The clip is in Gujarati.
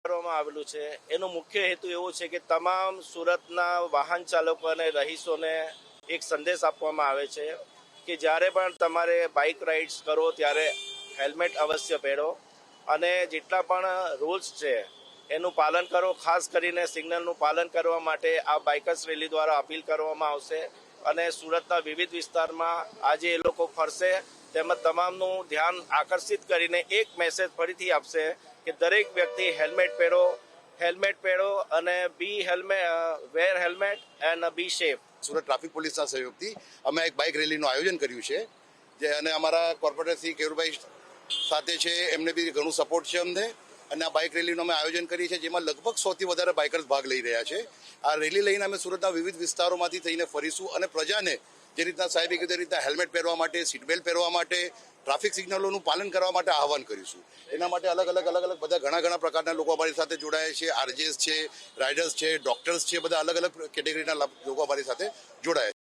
કરવામાં આવેલું છે એનો મુખ્ય હેતુ એવો છે કે તમામ સુરતના વાહન ચાલકો અને રહીશોને એક સંદેશ આપવામાં આવે છે કે જ્યારે પણ તમારે બાઇક રાઇડ્સ કરો ત્યારે હેલ્મેટ અવશ્ય પહેરો અને જેટલા પણ રૂલ્સ છે એનું પાલન કરો. ખાસ કરીને સિગ્નલનું પાલન કરવા માટે આ બાઇકર્સ રેલી દ્વારા અપીલ કરવામાં આવશે અને સુરતના વિવિધ વિસ્તારમાં આજે એ લોકો ફરશે તેમજ તમામનું ધ્યાન આકર્ષિત કરીને એક મેસેજ ફરીથી આપશે કે દરેક વ્યક્તિ હેલ્મેટ પહેરો અને wear helmet and be safe. Surat traffic પોલીસના સહયોગથી અમે એક બાઇક રેલીનું આયોજન કર્યું છે જે અને અમારા કોર્પોરેટર શ્રી કેયુરભાઈ સાથે છે, એમને બી ઘણું સપોર્ટ છે અમને. અને આ બાઇક રેલીનું અમે આયોજન કરીએ છીએ જેમાં લગભગ 100થી વધારે બાઇકર્સ ભાગ લઈ રહ્યા છે. આ રેલી લઈને અમે સુરતના વિવિધ વિસ્તારોમાંથી થઈને ફરીશું અને પ્રજાને જે રીતના સાહેબે કીધું એ રીતના હેલ્મેટ પહેરવા માટે, સીટ બેલ્ટ પહેરવા માટે, ટ્રાફિક સિગ્નલોનું પાલન કરવા માટે આહવાન કરીશું. એના માટે અલગ અલગ બધા ઘણા પ્રકારના લોકો અમારી સાથે જોડાયા છે. આરજેસ છે, રાઇડર્સ છે, ડોક્ટર્સ છે, બધા અલગ અલગ કેટેગરીના લોકો અમારી સાથે જોડાયા છે.